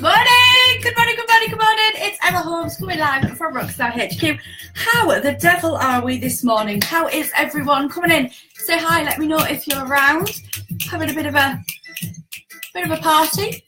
Morning! Good morning, good morning, good morning. It's Emma Holmes coming live from Rockstar HQ. How the devil are we this morning? How is everyone? Coming in, say hi, let me know if you're around. Having a bit of a party.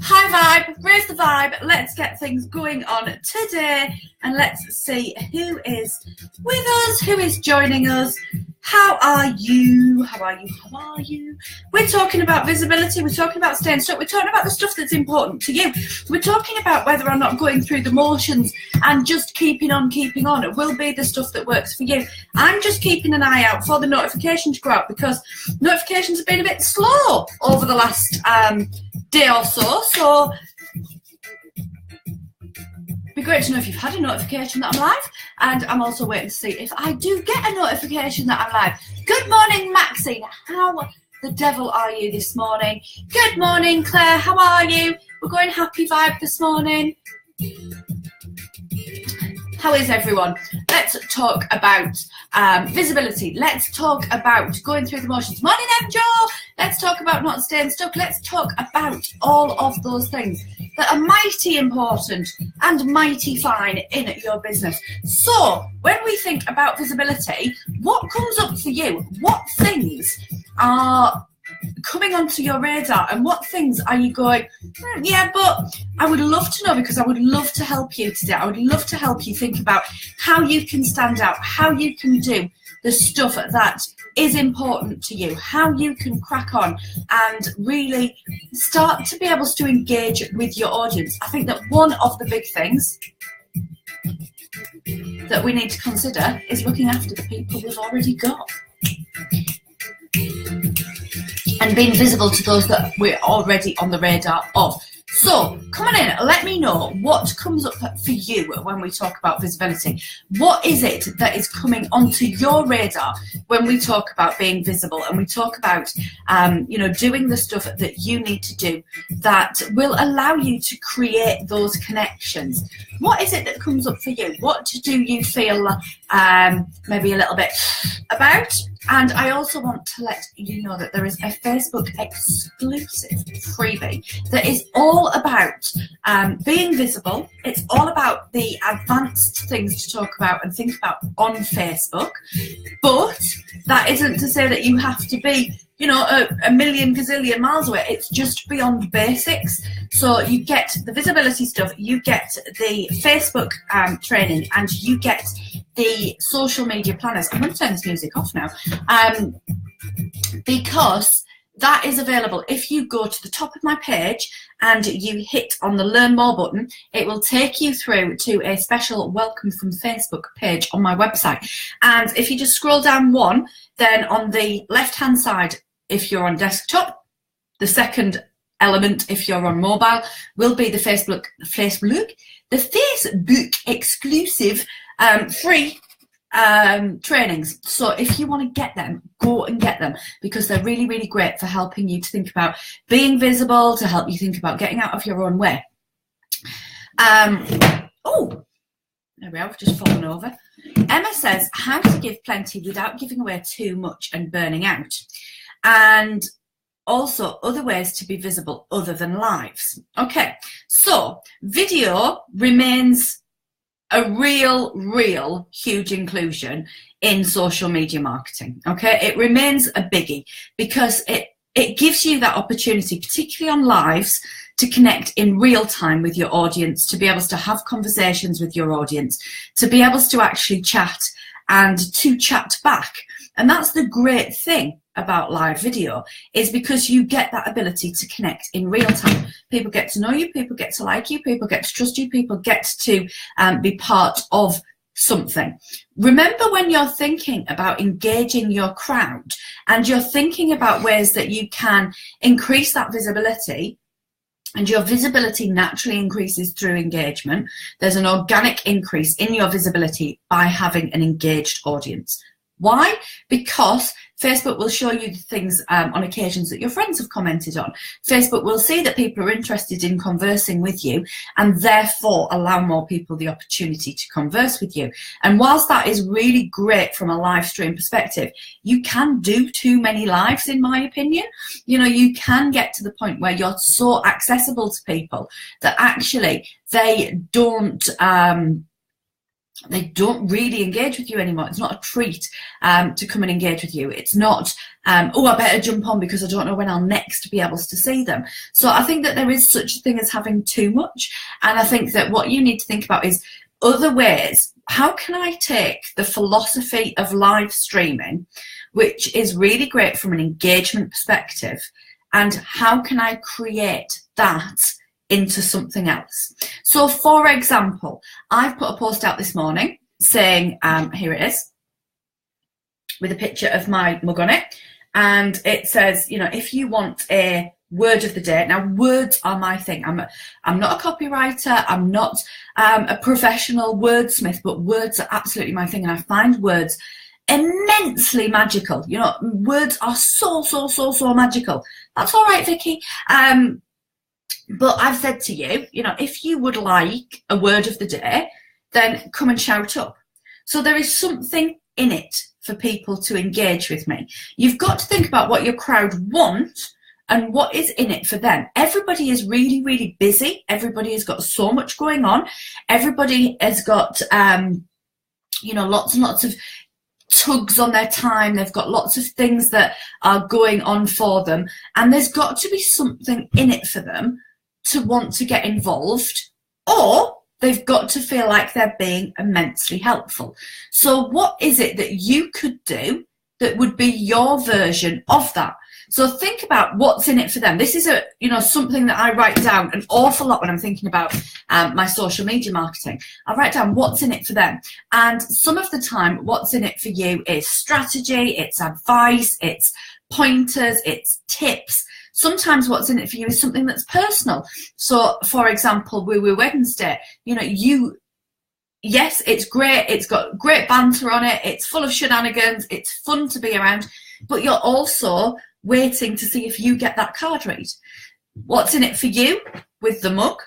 High vibe, raise the vibe. Let's get things going on today and let's see who is with us, who is joining us. How are you? How are you? How are you? We're talking about visibility. We're talking about staying stuck. We're talking about the stuff that's important to you. We're talking about whether or not going through the motions and just keeping on will be the stuff that works for you. I'm just keeping an eye out for the notification to go out because notifications have been a bit slow over the last day or so. So it'd be great to know if you've had a notification that I'm live, and I'm also waiting to see if I do get a notification that I'm live. Good morning, Maxine. How the devil are you this morning? Good morning, Claire. How are you? We're going happy vibe this morning. How is everyone? Let's talk about visibility. Let's talk about going through the motions. Morning, Joe. Let's talk about not staying stuck. Let's talk about all of those things that are mighty important and mighty fine in your business. So when we think about visibility, what comes up for you? What things are coming onto your radar and what things are you going, yeah, but I would love to know, because I would love to help you today. I would love to help you think about how you can stand out, how you can do the stuff that is important to you, how you can crack on and really start to be able to engage with your audience. I think that one of the big things that we need to consider is looking after the people we've already got and being visible to those that we're already on the radar of. So come on in, let me know what comes up for you when we talk about visibility. What is it that is coming onto your radar when we talk about being visible and we talk about doing the stuff that you need to do that will allow you to create those connections? What is it that comes up for you? What do you feel maybe a little bit about? And I also want to let you know that there is a Facebook exclusive freebie that is all about being visible. It's all about the advanced things to talk about and think about on Facebook. But that isn't to say that you have to be, a million gazillion miles away. It's just beyond basics. So you get the visibility stuff, you get the Facebook training, and you get the social media planners. I'm going to turn this music off now because that is available. If you go to the top of my page and you hit on the Learn More button, it will take you through to a special Welcome from Facebook page on my website. And if you just scroll down one, then on the left-hand side, if you're on desktop, the second element, if you're on mobile, will be the Facebook exclusive free trainings. So if you want to get them, go and get them, because they're really, really great for helping you to think about being visible, to help you think about getting out of your own way. Oh, there we are, I've just fallen over. Emma says, how to give plenty without giving away too much and burning out. And also other ways to be visible other than lives. Okay, so video remains a real huge inclusion in social media marketing. Okay, it remains a biggie because it gives you that opportunity, particularly on lives, to connect in real time with your audience, to be able to have conversations with your audience, to be able to actually chat and to chat back. And that's the great thing about live video, is because you get that ability to connect in real time. People get to know you, people get to like you, people get to trust you, people get to be part of something. Remember, when you're thinking about engaging your crowd and you're thinking about ways that you can increase that visibility, and your visibility naturally increases through engagement, there's an organic increase in your visibility by having an engaged audience. Why? Because Facebook will show you the things on occasions that your friends have commented on. Facebook will see that people are interested in conversing with you and therefore allow more people the opportunity to converse with you. And whilst that is really great from a live stream perspective, you can do too many lives, in my opinion. You know, you can get to the point where you're so accessible to people that actually they don't really engage with you anymore. It's not a treat to come and engage with you. It's not, oh, I better jump on because I don't know when I'll next be able to see them. So I think that there is such a thing as having too much. And I think that what you need to think about is other ways. How can I take the philosophy of live streaming, which is really great from an engagement perspective, and how can I create that into something else? So for example, I've put a post out this morning saying, here it is, with a picture of my mug on it, and it says, you know, if you want a word of the day. Now, words are my thing. I'm not a copywriter, I'm not a professional wordsmith, but words are absolutely my thing, and I find words immensely magical. You know, words are so magical. That's all right, Vicky. But I've said to you, you know, if you would like a word of the day, then come and shout up. So there is something in it for people to engage with me. You've got to think about what your crowd want and what is in it for them. Everybody is really busy. Everybody has got so much going on. Everybody has got, you know, lots and lots of tugs on their time. They've got lots of things that are going on for them. And there's got to be something in it for them to want to get involved, or they've got to feel like they're being immensely helpful. So what is it that you could do that would be your version of that? So think about what's in it for them. This is something that I write down an awful lot when I'm thinking about my social media marketing. I write down what's in it for them. And some of the time, what's in it for you is strategy, it's advice, it's pointers, it's tips. Sometimes what's in it for you is something that's personal. So, for example, Woo Woo Wednesday, yes, it's great. It's got great banter on it. It's full of shenanigans. It's fun to be around. But you're also waiting to see if you get that card read. What's in it for you with the mug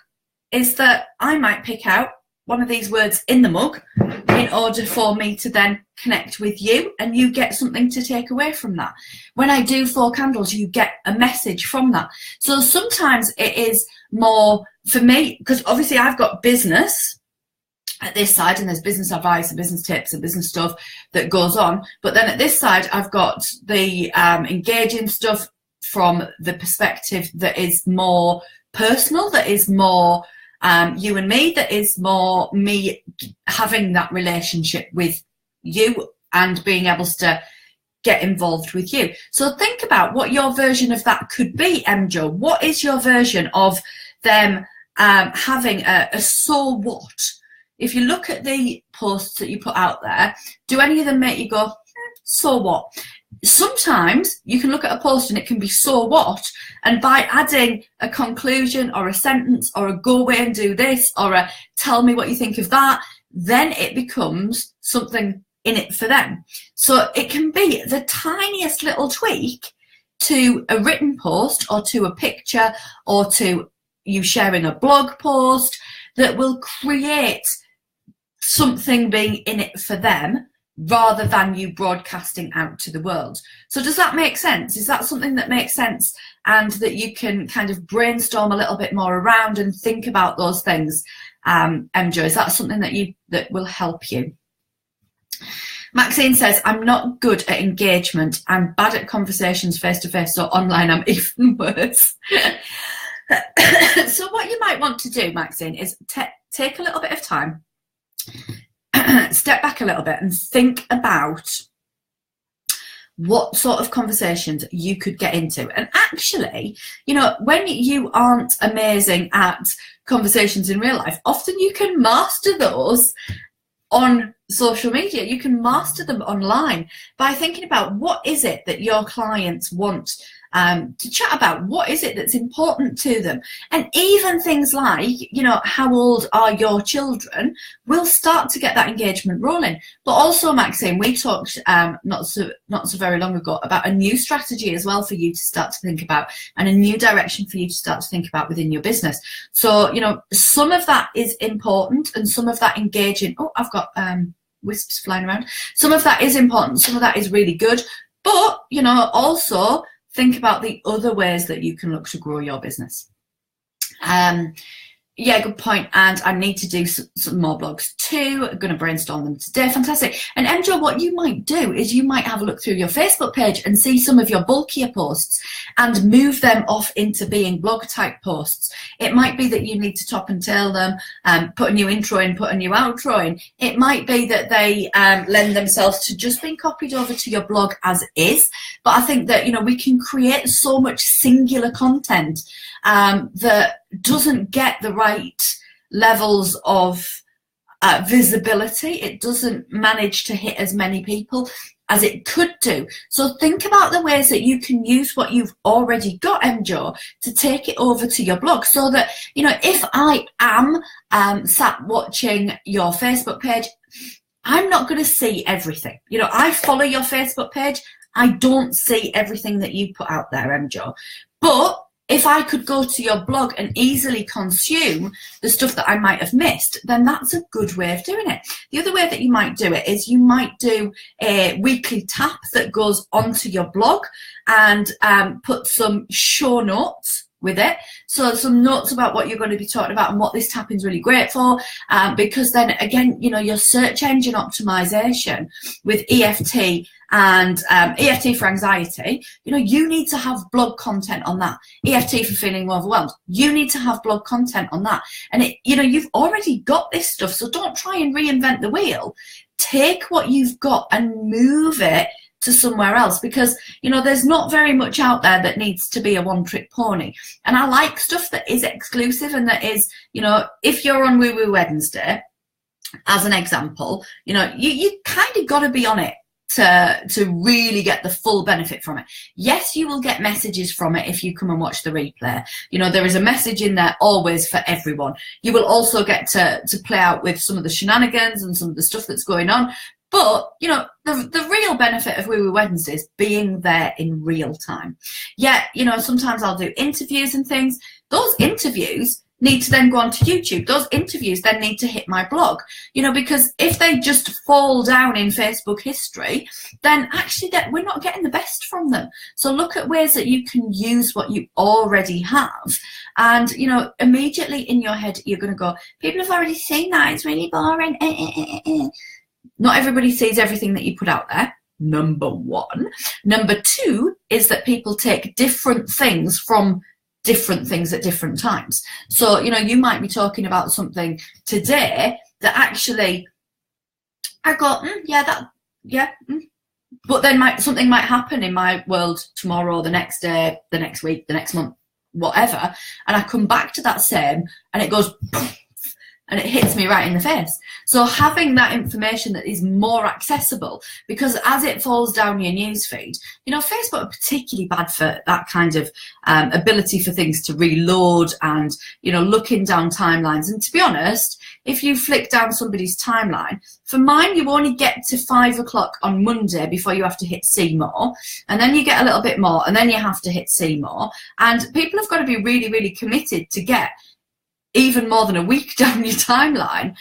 is that I might pick out one of these words in the mug in order for me to then connect with you, and you get something to take away from that. When I do 4 candles, you get a message from that. So sometimes it is more for me, because obviously I've got business at this side, and there's business advice and business tips and business stuff that goes on. But then at this side, I've got the engaging stuff from the perspective that is more personal, that is more you and me, that is more me having that relationship with you and being able to get involved with you. So think about what your version of that could be, MJo. What is your version of them having a so what? If you look at the posts that you put out there, do any of them make you go, so what? Sometimes you can look at a post and it can be so what, and by adding a conclusion or a sentence or a go away and do this or a tell me what you think of that, then it becomes something in it for them. So it can be the tiniest little tweak to a written post or to a picture or to you sharing a blog post that will create something being in it for them, rather than you broadcasting out to the world. So does that make sense? Is that something that makes sense and that you can kind of brainstorm a little bit more around and think about those things? MJo, is that something that will help you? Maxine says, I'm not good at engagement. I'm bad at conversations face-to-face, so online I'm even worse. So what you might want to do, Maxine, is take a little bit of time, step back a little bit and think about what sort of conversations you could get into. And actually, when you aren't amazing at conversations in real life, often you can master those on social media. You can master them online by thinking about what is it that your clients want to chat about what is it that's important to them. And even things like, you know, how old are your children will start to get that engagement rolling. But also, Maxine, we talked not so very long ago about a new strategy as well for you to start to think about, and a new direction for you to start to think about within your business. So, you know, some of that is important, and some of that engaging. Oh, I've got wisps flying around. Some of that is important, some of that is really good. But, you know, also think about the other ways that you can look to grow your business. Yeah, good point. And I need to do some more blogs too. I'm going to brainstorm them today. Fantastic. And MJ, what you might do is you might have a look through your Facebook page and see some of your bulkier posts and move them off into being blog type posts. It might be that you need to top and tail them, put a new intro in, put a new outro in. It might be that they lend themselves to just being copied over to your blog as is. But I think that, you know, we can create so much singular content that doesn't get the right levels of visibility. It doesn't manage to hit as many people as it could do. So think about the ways that you can use what you've already got, MJO, to take it over to your blog, so that, you know, if I am sat watching your Facebook page, I'm not going to see everything. You know, I follow your Facebook page. I don't see everything that you put out there, MJO. But if I could go to your blog and easily consume the stuff that I might have missed, then that's a good way of doing it. The other way that you might do it is you might do a weekly tap that goes onto your blog and put some show notes with it. So some notes about what you're going to be talking about and what this tapping is really great for, because then again, you know, your search engine optimization with EFT and EFT for anxiety, you know, you need to have blog content on that. EFT for feeling overwhelmed, you need to have blog content on that. And it, you know, you've already got this stuff, so don't try and reinvent the wheel. Take what you've got and move it to somewhere else, because, you know, there's not very much out there that needs to be a one-trick pony. And I like stuff that is exclusive and that is, you know, if you're on Woo Woo Wednesday, as an example, you know, you kind of got to be on it to really get the full benefit from it. Yes, you will get messages from it if you come and watch the replay. You know, there is a message in there always for everyone. You will also get to play out with some of the shenanigans and some of the stuff that's going on. But, you know, the real benefit of Woo Woo Wednesdays being there in real time. Yeah, you know, sometimes I'll do interviews and things. Those interviews need to then go onto YouTube. Those interviews then need to hit my blog, you know, because if they just fall down in Facebook history, then actually that we're not getting the best from them. So look at ways that you can use what you already have. And, you know, immediately in your head, you're going to go, people have already seen that. It's really boring. Not everybody sees everything that you put out there, number one. Number two is that people take different things from different things at different times. So, you know, you might be talking about something today that actually I go, but then something might happen in my world tomorrow, the next day, the next week, the next month, whatever, and I come back to that same and it goes poof, and it hits me right in the face. So having that information that is more accessible, because as it falls down your newsfeed, you know, Facebook are particularly bad for that kind of ability for things to reload and, you know, looking down timelines. And to be honest, if you flick down somebody's timeline, for mine, you only get to 5 o'clock on Monday before you have to hit see more. And then you get a little bit more, and then you have to hit see more. And people have got to be really, really committed to get even more than a week down your timeline,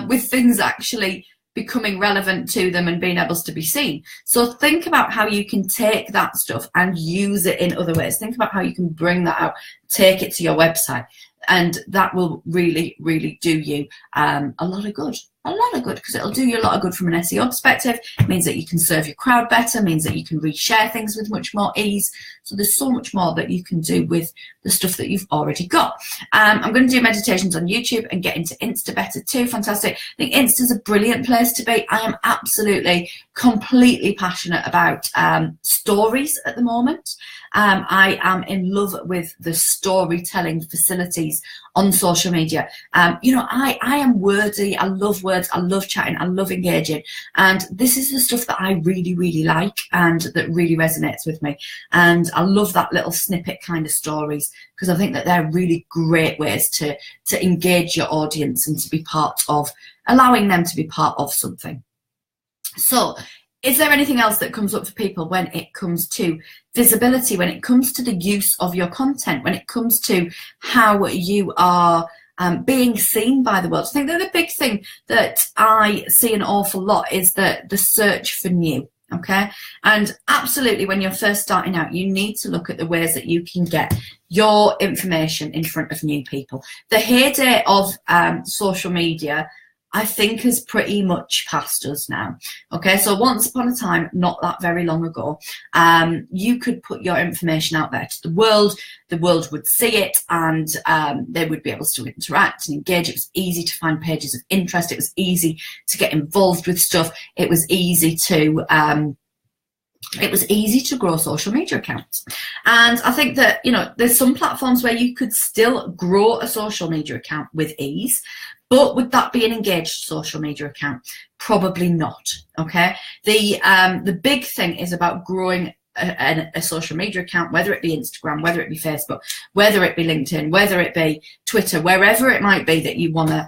with things actually becoming relevant to them and being able to be seen. So think about how you can take that stuff and use it in other ways. Think about how you can bring that out, take it to your website, and that will really, really do you a lot of good. A lot of good, because it'll do you a lot of good from an SEO perspective. It means that you can serve your crowd better, means that you can reshare things with much more ease. So there's so much more that you can do with the stuff that you've already got. I'm going to do meditations on YouTube and get into Insta better too. Fantastic. I think Insta's a brilliant place to be. I am absolutely, completely passionate about stories at the moment. I am in love with the storytelling facilities on social media. You know, I am wordy. I love wordy. words, I love chatting, I love engaging. And this is the stuff that I really, really like and that really resonates with me. And I love that little snippet kind of stories, because I think that they're really great ways to engage your audience and to be part of, allowing them to be part of something. So is there anything else that comes up for people when it comes to visibility, when it comes to the use of your content, when it comes to how you are being seen by the world? I think that the big thing that I see an awful lot is the search for new. Okay, and absolutely, when you're first starting out, you need to look at the ways that you can get your information in front of new people. The heyday of social media, I think, has pretty much passed us now. Okay, so once upon a time, not that very long ago, you could put your information out there to the world would see it, and they would be able to interact and engage. It was easy to find pages of interest. It was easy to get involved with stuff. It was easy to grow social media accounts. And I think that, you know, there's some platforms where you could still grow a social media account with ease, but would that be an engaged social media account? Probably not. Okay. The big thing is about growing a social media account, whether it be Instagram, whether it be Facebook, whether it be LinkedIn, whether it be Twitter, wherever it might be that you want to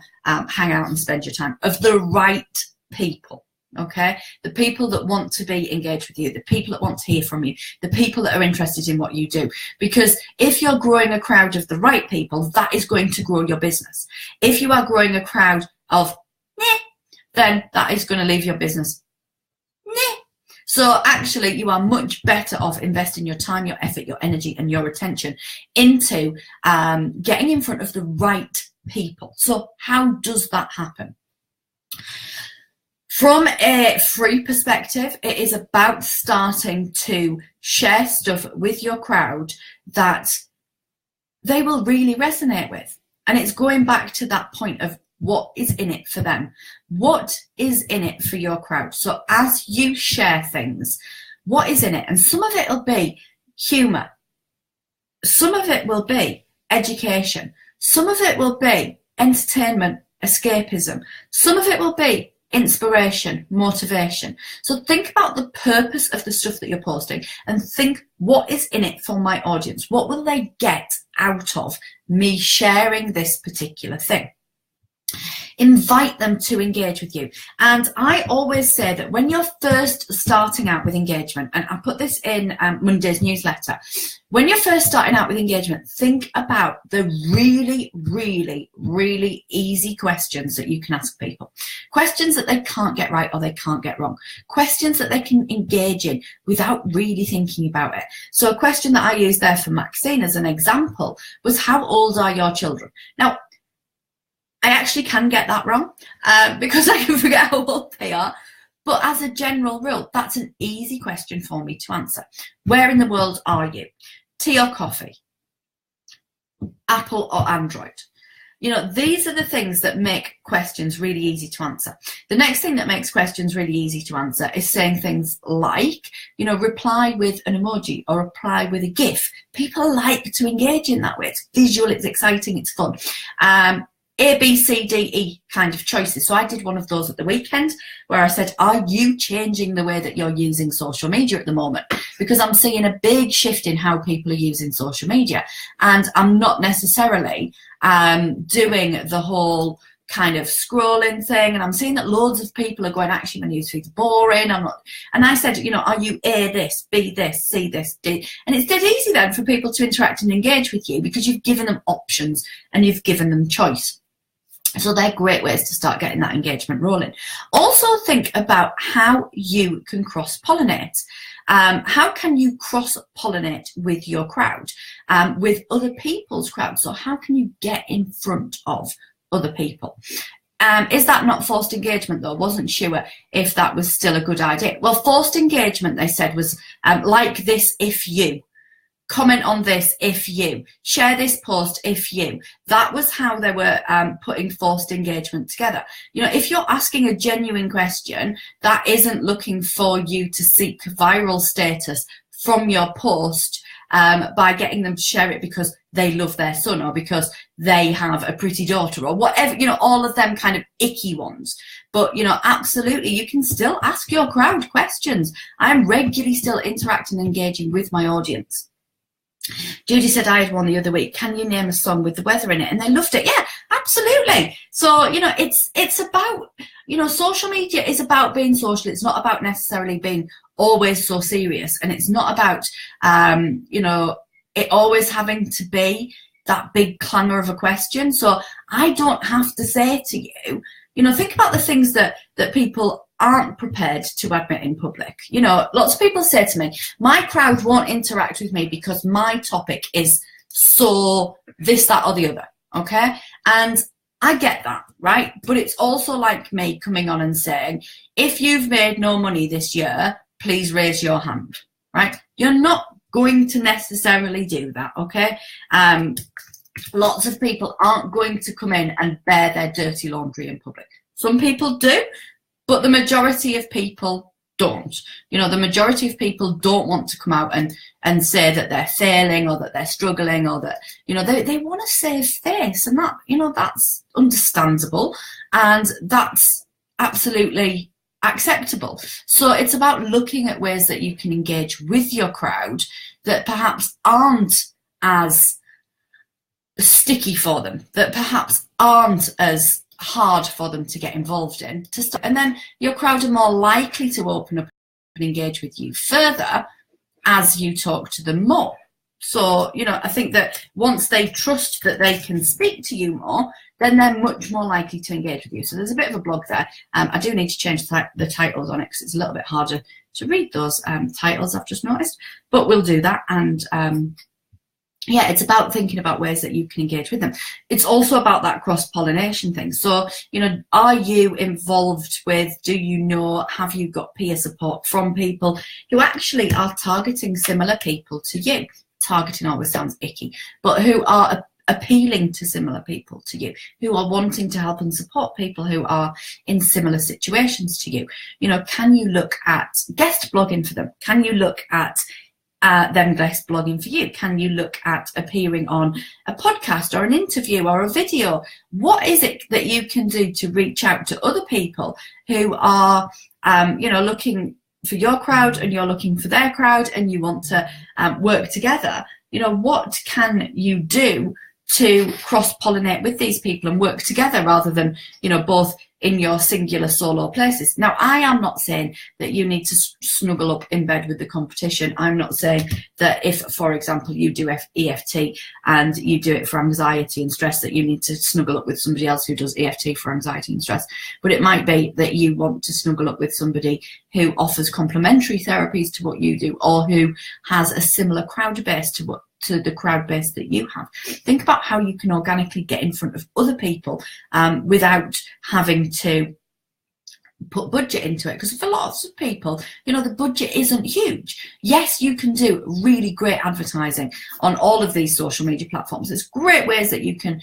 hang out and spend your time, of the right people. Okay, the people that want to be engaged with you, the people that want to hear from you, the people that are interested in what you do. Because if you're growing a crowd of the right people, that is going to grow your business. If you are growing a crowd of meh, then that is going to leave your business meh. So actually, you are much better off investing your time, your effort, your energy, and your attention into getting in front of the right people. So how does that happen? From a free perspective, it is about starting to share stuff with your crowd that they will really resonate with. And it's going back to that point of what is in it for them. What is in it for your crowd? So as you share things, what is in it? And some of it will be humor. Some of it will be education. Some of it will be entertainment, escapism. Some of it will be inspiration, motivation. So think about the purpose of the stuff that you're posting and think, what is in it for my audience? What will they get out of me sharing this particular thing? Invite them to engage with you. And I always say that when you're first starting out with engagement, and I put this in Monday's newsletter, when you're first starting out with engagement, think about the really, really, really easy questions that you can ask people. Questions that they can't get right or they can't get wrong. Questions that they can engage in without really thinking about it. So a question that I used there for Maxine as an example was, how old are your children? Now, I actually can get that wrong because I can forget how old they are. But as a general rule, that's an easy question for me to answer. Where in the world are you? Tea or coffee? Apple or Android? You know, these are the things that make questions really easy to answer. The next thing that makes questions really easy to answer is saying things like, you know, reply with an emoji or reply with a GIF. People like to engage in that way. It's visual, it's exciting, it's fun. A, B, C, D, E kind of choices. So I did one of those at the weekend where I said, are you changing the way that you're using social media at the moment? Because I'm seeing a big shift in how people are using social media. And I'm not necessarily doing the whole kind of scrolling thing. And I'm seeing that loads of people are going, actually, my newsfeed's boring. I'm not. And I said, you know, are you A, this, B, this, C, this, D? And it's dead easy then for people to interact and engage with you because you've given them options and you've given them choice. So they're great ways to start getting that engagement rolling. Also think about how you can cross-pollinate. How can you cross-pollinate with your crowd, with other people's crowd? So how can you get in front of other people? Is that not forced engagement though? Wasn't sure if that was still a good idea. Well, forced engagement, they said, was like this if you. Comment on this if you. Share this post if you. That was how they were putting forced engagement together. You know, if you're asking a genuine question that isn't looking for you to seek viral status from your post, by getting them to share it because they love their son or because they have a pretty daughter or whatever, you know, all of them kind of icky ones. But, you know, absolutely, you can still ask your crowd questions. I'm regularly still interacting and engaging with my audience. Judy said, I had one the other week. Can you name a song with the weather in it? And they loved it. Yeah, absolutely. So, you know, it's about, you know, social media is about being social. It's not about necessarily being always so serious. And it's not about, you know, it always having to be that big clangor of a question. So I don't have to say to you, you know, think about the things that people aren't prepared to admit in public. You know, lots of people say to me, my crowd won't interact with me because my topic is so this, that, or the other. Okay. And I get that, right? But it's also like me coming on and saying, if you've made no money this year, please raise your hand, right? You're not going to necessarily do that. Okay. Lots of people aren't going to come in and bear their dirty laundry in public. Some people do, but the majority of people don't. You know, the majority of people don't want to come out and say that they're failing or that they're struggling or that, you know, they want to save face, and that, you know, that's understandable and that's absolutely acceptable. So it's about looking at ways that you can engage with your crowd that perhaps aren't as sticky for them, that perhaps aren't as hard for them to get involved in, and then your crowd are more likely to open up and engage with you further as you talk to them more. So, you know, I think that once they trust that they can speak to you more, then they're much more likely to engage with you. So there's a bit of a blog there. I do need to change the titles on it because it's a little bit harder to read those titles, I've just noticed, but we'll do that. And yeah, it's about thinking about ways that you can engage with them. It's also about that cross-pollination thing. So, you know, are you involved with, do you know, have you got peer support from people who actually are targeting similar people to you? Targeting always sounds icky, but who are appealing to similar people to you, who are wanting to help and support people who are in similar situations to you. You know, can you look at guest blogging for them? Can you look at them guest blogging for you? Can you look at appearing on a podcast or an interview or a video? What is it that you can do to reach out to other people who are, you know, looking for your crowd and you're looking for their crowd and you want to work together? You know, what can you do to cross-pollinate with these people and work together rather than, you know, both in your singular solo places? Now, I am not saying that you need to snuggle up in bed with the competition. I'm not saying that if, for example, you do EFT and you do it for anxiety and stress, that you need to snuggle up with somebody else who does EFT for anxiety and stress. But it might be that you want to snuggle up with somebody who offers complementary therapies to what you do, or who has a similar crowd base to the crowd base that you have. Think about how you can organically get in front of other people without having to put budget into it. Because for lots of people, you know, the budget isn't huge. Yes, you can do really great advertising on all of these social media platforms. There's great ways that you can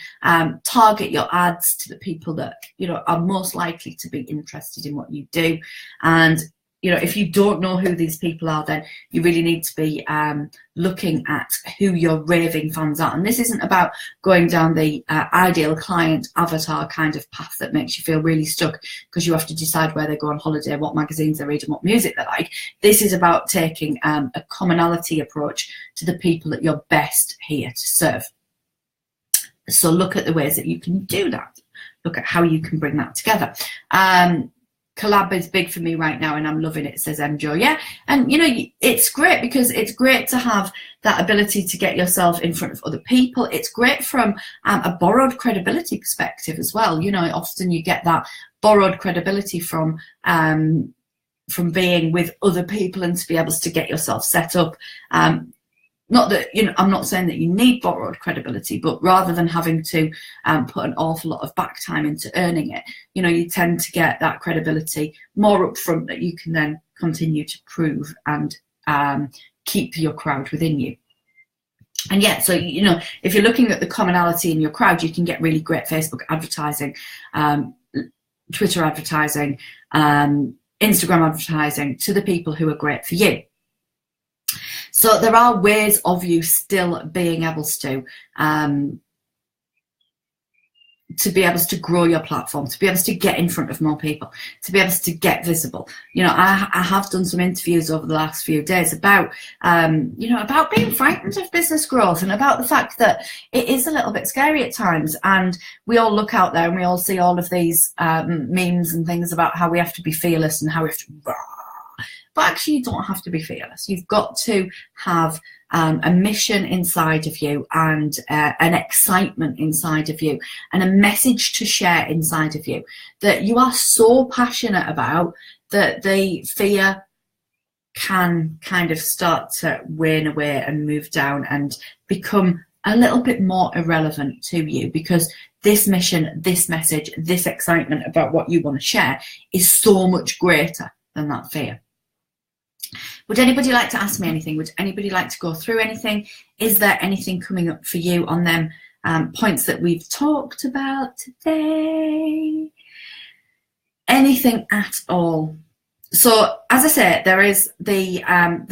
target your ads to the people that, you know, are most likely to be interested in what you do. And you know, if you don't know who these people are, then you really need to be looking at who your raving fans are. And this isn't about going down the ideal client avatar kind of path that makes you feel really stuck because you have to decide where they go on holiday, what magazines they read and what music they like. This is about taking a commonality approach to the people that you're best here to serve. So look at the ways that you can do that. Look at how you can bring that together. Collab is big for me right now and I'm loving it, says MJo. Yeah, and you know, it's great because it's great to have that ability to get yourself in front of other people. It's great from a borrowed credibility perspective as well. You know, often you get that borrowed credibility from being with other people and to be able to get yourself set up. Not that, you know, I'm not saying that you need borrowed credibility, but rather than having to put an awful lot of back time into earning it, you know, you tend to get that credibility more upfront that you can then continue to prove and keep your crowd within you. And yeah, so, you know, if you're looking at the commonality in your crowd, you can get really great Facebook advertising, Twitter advertising, Instagram advertising to the people who are great for you. So there are ways of you still being able to grow your platform, to be able to get in front of more people, to be able to get visible. You know, I have done some interviews over the last few days about, you know, about being frightened of business growth and about the fact that it is a little bit scary at times. And we all look out there and we all see all of these memes and things about how we have to be fearless and how we have to, but actually you don't have to be fearless. You've got to have a mission inside of you and an excitement inside of you and a message to share inside of you that you are so passionate about that the fear can kind of start to wane away and move down and become a little bit more irrelevant to you, because this mission, this message, this excitement about what you want to share is so much greater than that fear. Would anybody like to ask me anything? Would anybody like to go through anything? Is there anything coming up for you on them points that we've talked about today? Anything at all? So, as I say, there is the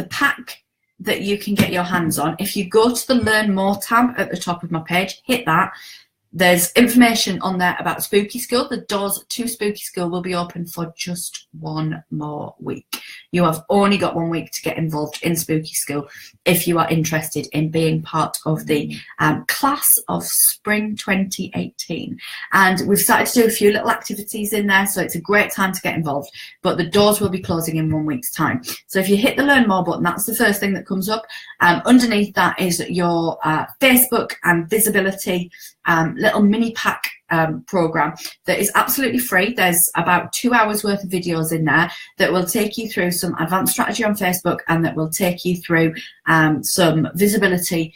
pack that you can get your hands on. If you go to the Learn More tab at the top of my page, hit that. There's information on there about Spooky School. The doors to Spooky School will be open for just 1 more week. You have only got 1 week to get involved in Spooky School if you are interested in being part of the class of spring 2018. And we've started to do a few little activities in there, so it's a great time to get involved. But the doors will be closing in 1 week's time. So if you hit the Learn More button, that's the first thing that comes up. Underneath that is your Facebook and visibility little mini pack program that is absolutely free. There's about 2 hours worth of videos in there that will take you through some advanced strategy on Facebook and that will take you through some visibility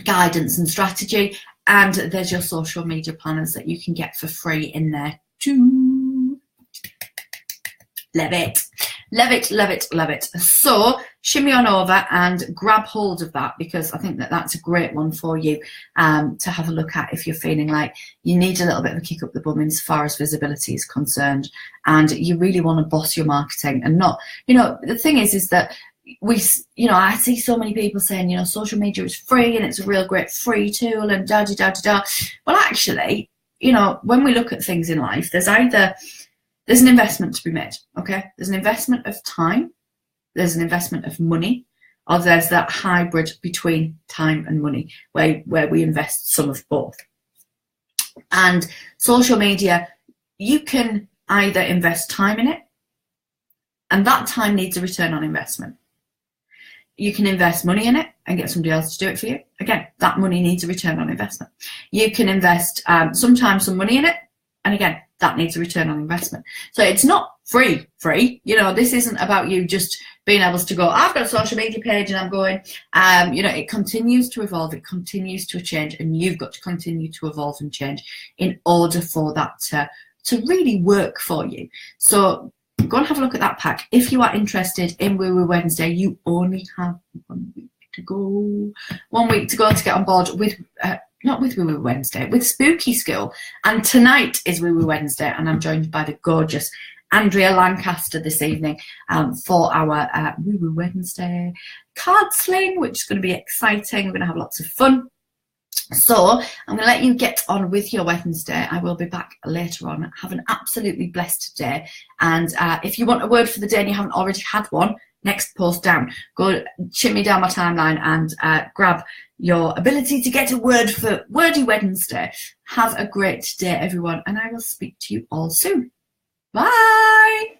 guidance and strategy. And there's your social media planners that you can get for free in there too. Love it. Love it, love it, love it. So shimmy on over and grab hold of that, because I think that that's a great one for you to have a look at if you're feeling like you need a little bit of a kick up the bum as far as visibility is concerned, and you really want to boss your marketing and not, you know, the thing is that I see so many people saying, you know, social media is free and it's a real great free tool and da da da da da. Well, actually, you know, when we look at things in life, there's an investment to be made, okay? There's an investment of time, there's an investment of money, or there's that hybrid between time and money where we invest some of both. And social media, you can either invest time in it, and that time needs a return on investment. You can invest money in it and get somebody else to do it for you. Again, that money needs a return on investment. You can invest sometimes some money in it, and again, that needs a return on investment. So it's not free. You know, this isn't about you just being able to go, I've got a social media page and I'm going, you know, it continues to evolve, it continues to change, and you've got to continue to evolve and change in order for that to really work for you. So go and have a look at that pack. If you are interested in Woo Woo Wednesday, you only have 1 week to go. 1 week to go to get on board with not with Woo Woo Wednesday, with Spooky School. And tonight is Woo Woo Wednesday, and I'm joined by the gorgeous Andrea Lancaster this evening for our Woo Woo Wednesday card sling, which is going to be exciting. We're going to have lots of fun. So I'm going to let you get on with your Wednesday. I will be back later on. Have an absolutely blessed day. And if you want a word for the day and you haven't already had one, next post down, go shimmy down my timeline and grab your ability to get a word for Wordy Wednesday. Have a great day, everyone, and I will speak to you all soon. Bye.